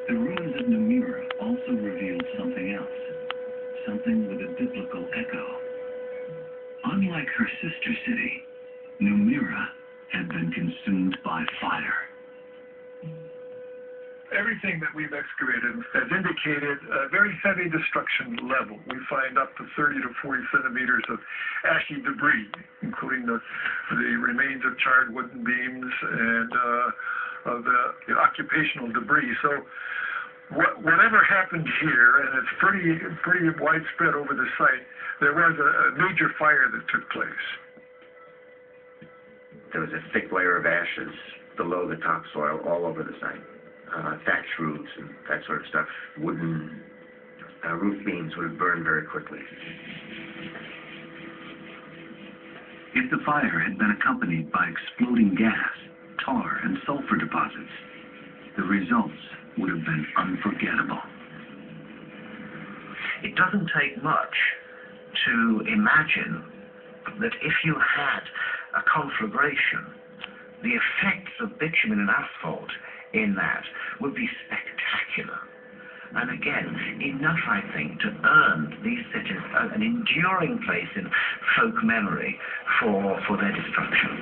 The ruins of Gomorrah also revealed something else, something with a biblical echo. Unlike her sister city, Gomorrah had been consumed by fire. Everything that we've excavated has indicated a very heavy destruction level. We find up to 30 to 40 centimeters of ashy debris, including the remains of charred wooden beams and of the occupational debris. So whatever happened here, and it's pretty widespread over the site, there was a major fire that took place. There was a thick layer of ashes below the topsoil all over the site. Thatch roofs and that sort of stuff. Wooden roof beams would have burned very quickly. If the fire had been accompanied by exploding gas, tar, and sulfur deposits, the results would have been unforgettable. It doesn't take much to imagine that if you had a conflagration, the effects of bitumen and asphalt in that would be spectacular. And again, enough, I think, to earn these cities an enduring place in folk memory for their destruction.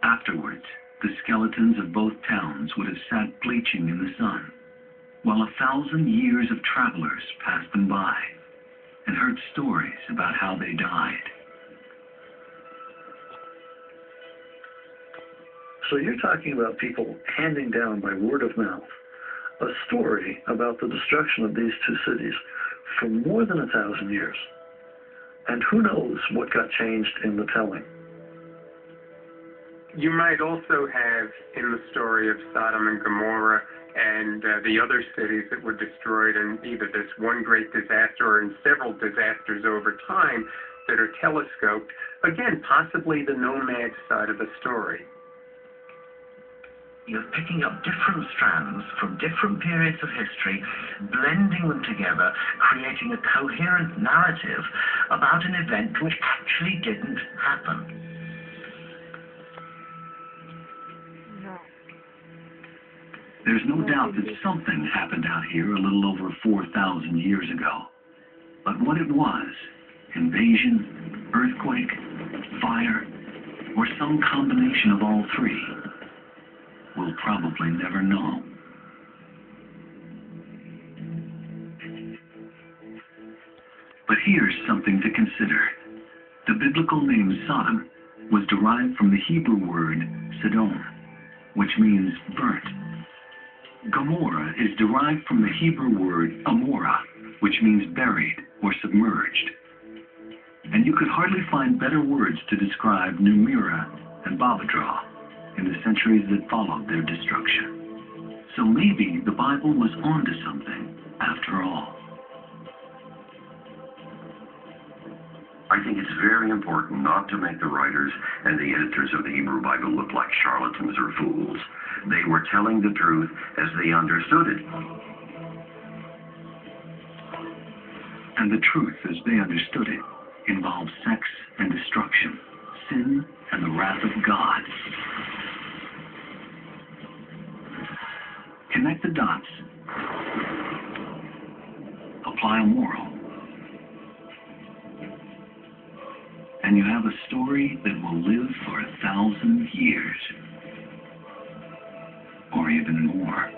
Afterwards, the skeletons of both towns would have sat bleaching in the sun, while 1,000 years of travelers passed them by and heard stories about how they died. So you're talking about people handing down by word of mouth a story about the destruction of these two cities for more than 1,000 years. And who knows what got changed in the telling. You might also have in the story of Sodom and Gomorrah and the other cities that were destroyed in either this one great disaster or in several disasters over time that are telescoped, again, possibly the nomad side of the story. You're picking up different strands from different periods of history, blending them together, creating a coherent narrative about an event which actually didn't happen. There's no doubt that something happened out here a little over 4,000 years ago. But what it was, invasion, earthquake, fire, or some combination of all three, we'll probably never know. But here's something to consider. The biblical name Sodom was derived from the Hebrew word Sodom, which means burnt. Gomorrah is derived from the Hebrew word Amorah, which means buried or submerged. And you could hardly find better words to describe Gomorrah and Babadraw in the centuries that followed their destruction. So maybe the Bible was onto something after all. I think it's very important not to make the writers and the editors of the Hebrew Bible look like charlatans or fools. They were telling the truth as they understood it. And the truth as they understood it involves sex and destruction, sin and the wrath of God. Connect the dots. Apply a moral. And you have a story that will live for 1,000 years. Or even more.